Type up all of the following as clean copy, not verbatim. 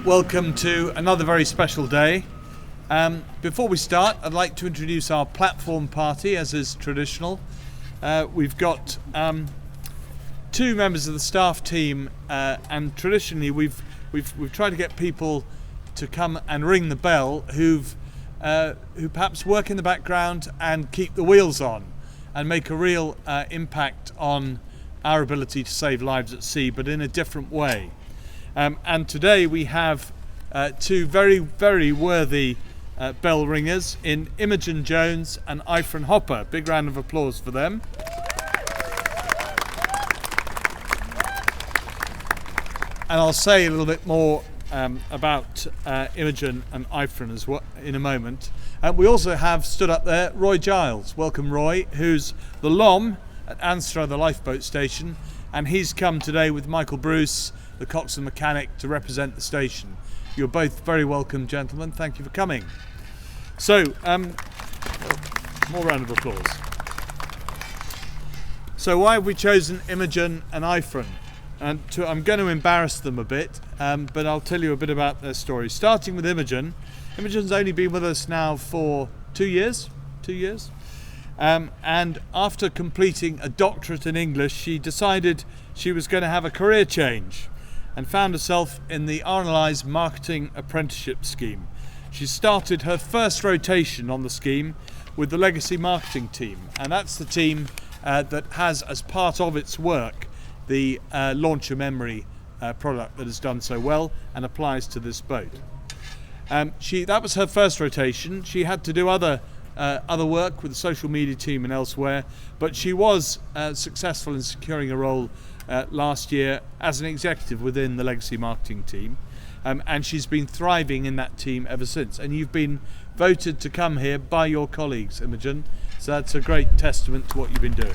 welcome to another very special day. Before we start, I'd like to introduce our platform party, as is traditional. We've got two members of the staff team, and traditionally we've tried to get people to come and ring the bell who perhaps work in the background and keep the wheels on and make a real impact on our ability to save lives at sea, but in a different way. And today we have two very, very worthy bell ringers in Imogen Jones and Ifron Hopper. Big round of applause for them. And I'll say a little bit more about Imogen and Ifron as well in a moment. We also have stood up there Roy Giles. Welcome, Roy, who's the LOM at Anstruther Lifeboat Station, and he's come today with Michael Bruce, the coxswain mechanic, to represent the station. You're both very welcome, gentlemen. Thank you for coming. So, more round of applause. So why have we chosen Imogen and Ifron? And I'm going to embarrass them a bit, but I'll tell you a bit about their story. Starting with Imogen. Imogen's only been with us now for 2 years. And after completing a doctorate in English, she decided she was going to have a career change and found herself in the RNLI's marketing apprenticeship scheme. She started her first rotation on the scheme with the legacy marketing team, and that's the team that has as part of its work the launcher memory product that has done so well and applies to this boat. That was her first rotation. She had to do other work with the social media team and elsewhere, but she was successful in securing a role last year as an executive within the legacy marketing team, and she's been thriving in that team ever since. And you've been voted to come here by your colleagues, Imogen, so that's a great testament to what you've been doing.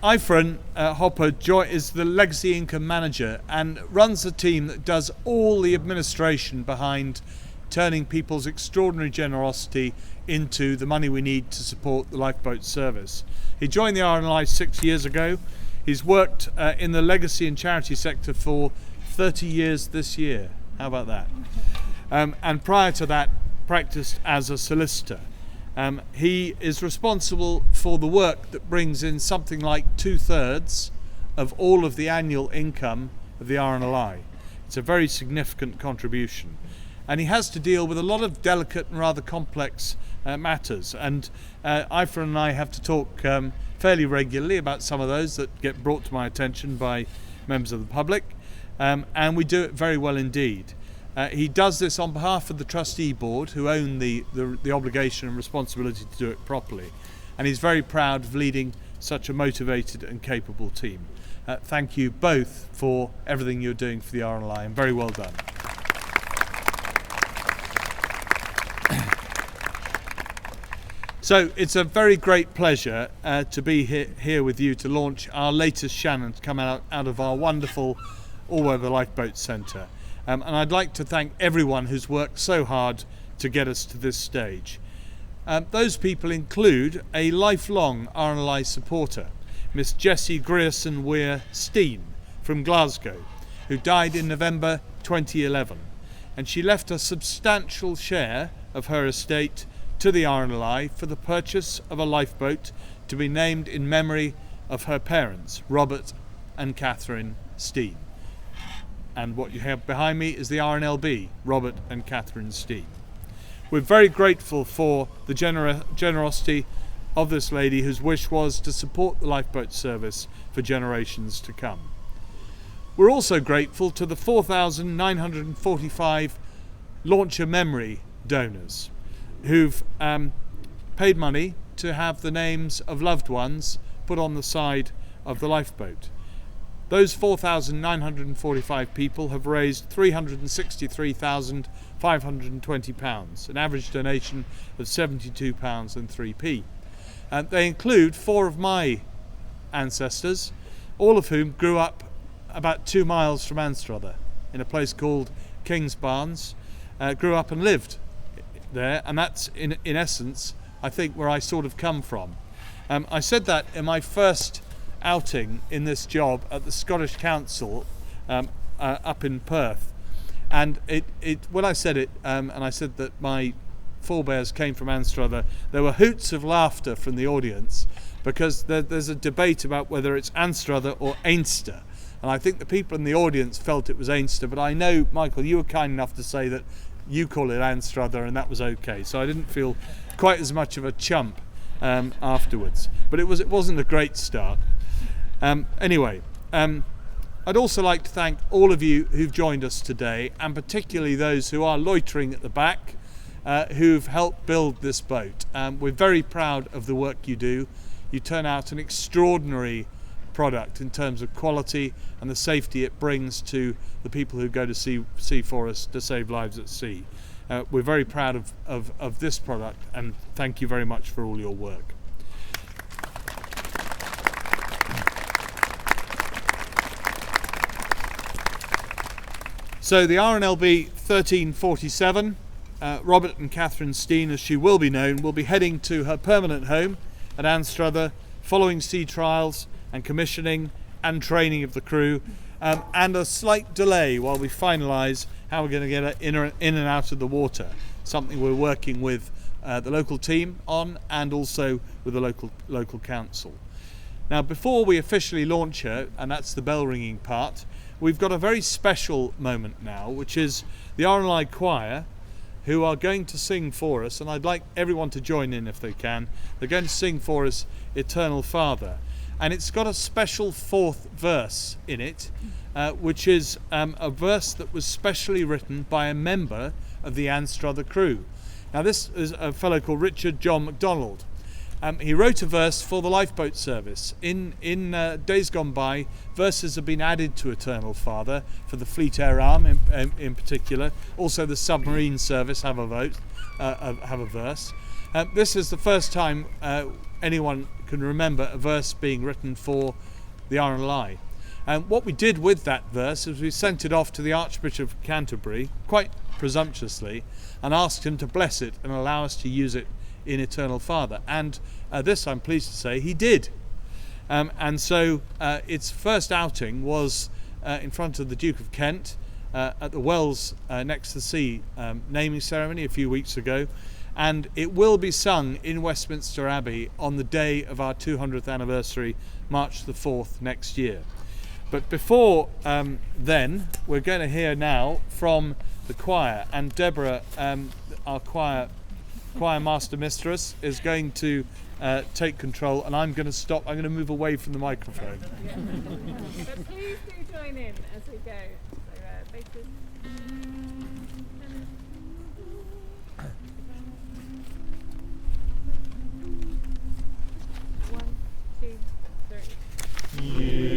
Ifron Hopper is the legacy income manager and runs a team that does all the administration behind turning people's extraordinary generosity into the money we need to support the lifeboat service. He joined the RNLI 6 years ago. He's worked in the legacy and charity sector for 30 years this year. How about that? And prior to that, practiced as a solicitor. He is responsible for the work that brings in something like 2/3 of all of the annual income of the RNLI. It's a very significant contribution. And he has to deal with a lot of delicate and rather complex matters. And Ifron and I have to talk fairly regularly about some of those that get brought to my attention by members of the public. And we do it very well indeed. He does this on behalf of the trustee board, who own the obligation and responsibility to do it properly. And he's very proud of leading such a motivated and capable team. Thank you both for everything you're doing for the RNLI, and very well done. So it's a very great pleasure to be here with you to launch our latest Shannon, to come out of our wonderful All-weather Lifeboat Centre. And I'd like to thank everyone who's worked so hard to get us to this stage. Those people include a lifelong RNLI supporter, Miss Jessie Grierson Weir Steen from Glasgow, who died in November 2011. And she left a substantial share of her estate to the RNLI for the purchase of a lifeboat to be named in memory of her parents, Robert and Catherine Steen. And what you have behind me is the RNLB, Robert and Catherine Steen. We're very grateful for the generosity of this lady, whose wish was to support the lifeboat service for generations to come. We're also grateful to the 4,945 launcher memory donors who've paid money to have the names of loved ones put on the side of the lifeboat. Those 4,945 people have raised £363,520, an average donation of £72.03. And they include 4 of my ancestors, all of whom grew up about 2 miles from Anstruther in a place called Kingsbarns, grew up and lived there, and that's in essence, I think, where I sort of come from. I said that in my first outing in this job at the Scottish Council up in Perth. And when I said it, and I said that my forebears came from Anstruther, there were hoots of laughter from the audience, because there's a debate about whether it's Anstruther or Ainster. And I think the people in the audience felt it was Ainster, but I know, Michael, you were kind enough to say that you call it Anstruther, and that was okay. So I didn't feel quite as much of a chump afterwards. But it wasn't a great start. Anyway, I'd also like to thank all of you who've joined us today, and particularly those who are loitering at the back, who've helped build this boat. We're very proud of the work you do. You turn out an extraordinary product in terms of quality and the safety it brings to the people who go to sea for us to save lives at sea. We're very proud of this product, and thank you very much for all your work. So the RNLB 1347, Robert and Catherine Steen, as she will be known, will be heading to her permanent home at Anstruther, following sea trials and commissioning and training of the crew, and a slight delay while we finalise how we're going to get her in and out of the water, something we're working with the local team on, and also with the local council. Now, before we officially launch her, and that's the bell ringing part, we've got a very special moment now, which is the RNLI choir, who are going to sing for us, and I'd like everyone to join in if they can. They're going to sing for us Eternal Father, and it's got a special fourth verse in it, which is a verse that was specially written by a member of the Anstruther crew. Now, this is a fellow called Richard John MacDonald. He wrote a verse for the lifeboat service. In days gone by, verses have been added to Eternal Father for the Fleet Air Arm in particular. Also the submarine service have a verse. This is the first time anyone can remember a verse being written for the RNLI. And what we did with that verse is we sent it off to the Archbishop of Canterbury, quite presumptuously, and asked him to bless it and allow us to use it in Eternal Father, and this, I'm pleased to say, he did. And so its first outing was in front of the Duke of Kent at the Wells Next to the Sea naming ceremony a few weeks ago, and it will be sung in Westminster Abbey on the day of our 200th anniversary, March the 4th next year. But before then, we're going to hear now from the choir, and Deborah, our choir master mistress, is going to take control, and I'm going to stop. I'm going to move away from the microphone. But please do join in as we go. So, faces. 1, 2, 3.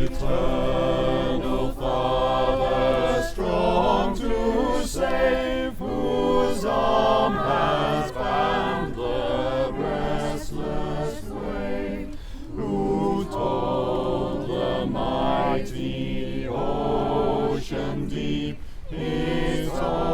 Eternal Father, strong to save, whose arm has bound the restless wave, who told the mighty ocean deep his own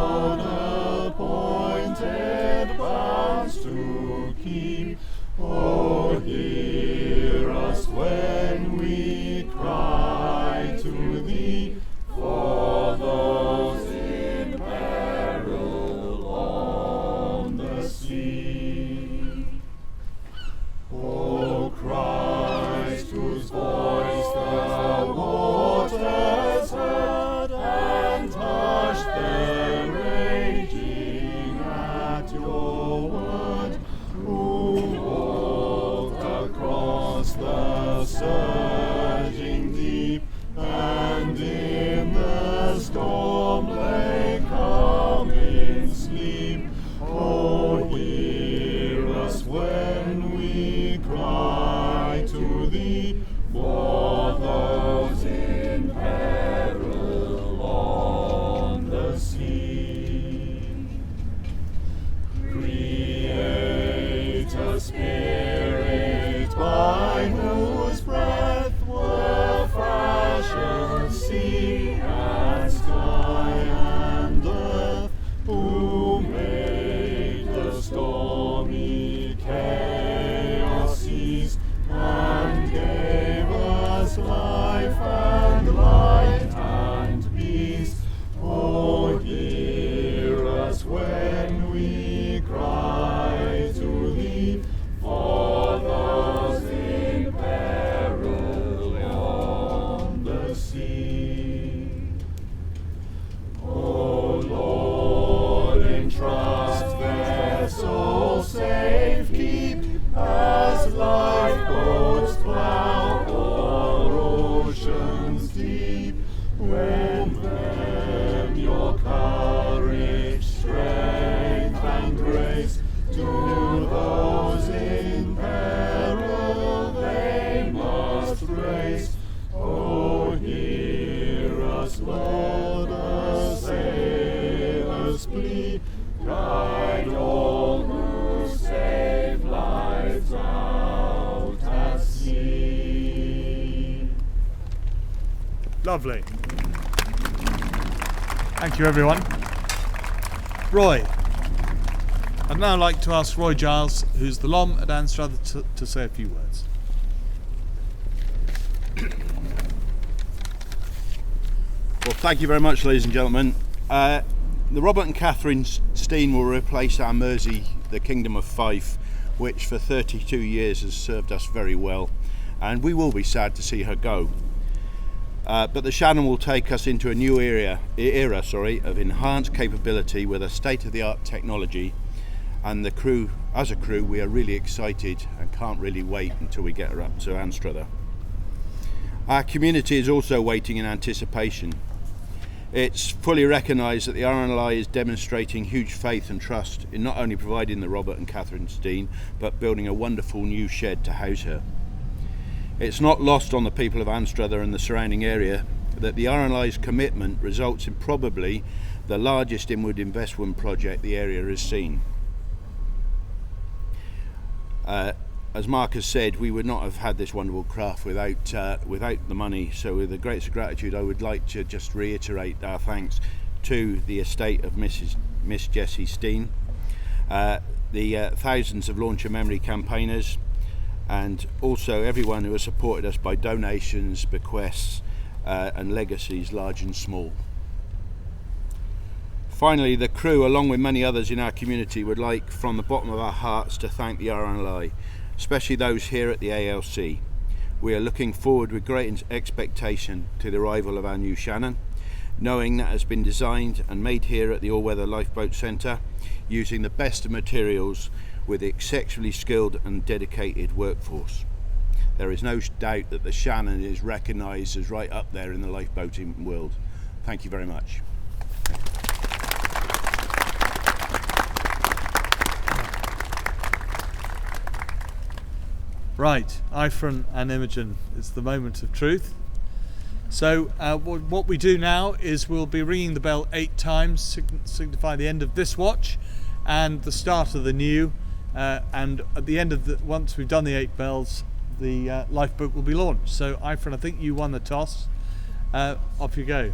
sea. Guide all who save lives out at sea. Lovely. Thank you, everyone. Roy. I'd now like to ask Roy Giles, who's the LOM at Anstruther, to say a few words. Well, thank you very much, ladies and gentlemen. The Robert and Catherine Steen will replace our Mersey, the Kingdom of Fife, which for 32 years has served us very well, and we will be sad to see her go. But the Shannon will take us into a new era of enhanced capability with a state-of-the-art technology, and the crew, as a crew, we are really excited and can't really wait until we get her up to Anstruther. Our community is also waiting in anticipation. It's fully recognised that the RNLI is demonstrating huge faith and trust in not only providing the Robert and Catherine Steen, but building a wonderful new shed to house her. It's not lost on the people of Anstruther and the surrounding area that the RNLI's commitment results in probably the largest inward investment project the area has seen. As Mark has said, we would not have had this wonderful craft without the money. So with the greatest gratitude, I would like to just reiterate our thanks to the estate of Miss Jessie Steen, the thousands of Launcher Memory campaigners, and also everyone who has supported us by donations, bequests and legacies large and small. Finally, the crew, along with many others in our community, would like from the bottom of our hearts to thank the RNLI, especially those here at the ALC. We are looking forward with great expectation to the arrival of our new Shannon, knowing that it has been designed and made here at the All-weather Lifeboat Centre using the best of materials with exceptionally skilled and dedicated workforce. There is no doubt that the Shannon is recognised as right up there in the lifeboating world. Thank you very much. Right, Ifron and Imogen, it's the moment of truth. So what we do now is we'll be ringing the bell 8 times, signify the end of this watch and the start of the new, and at the end of once we've done the 8 bells, the lifeboat will be launched. So Ifron, I think you won the toss. Off you go.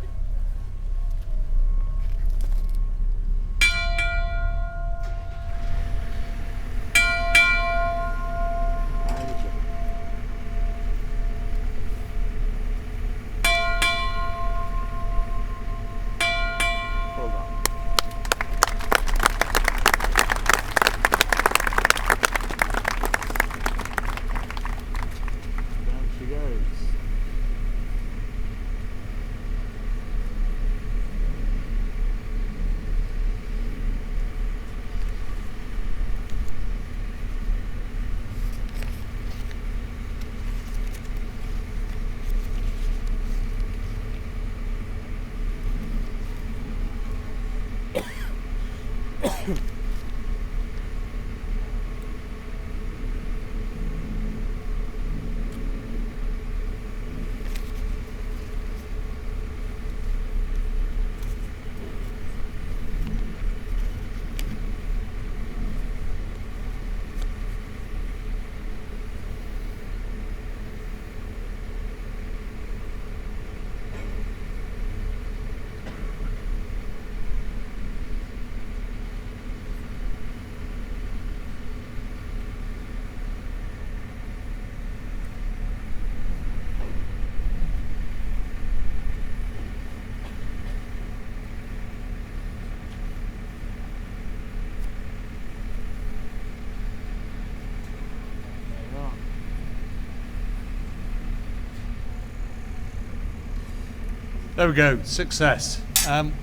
There we go, success.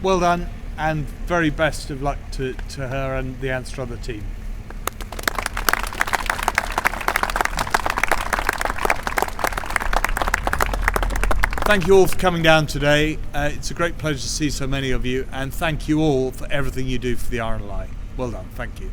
Well done, and very best of luck to her and the Anstruther team. Thank you all for coming down today. It's a great pleasure to see so many of you, and thank you all for everything you do for the RNLI. Well done, thank you.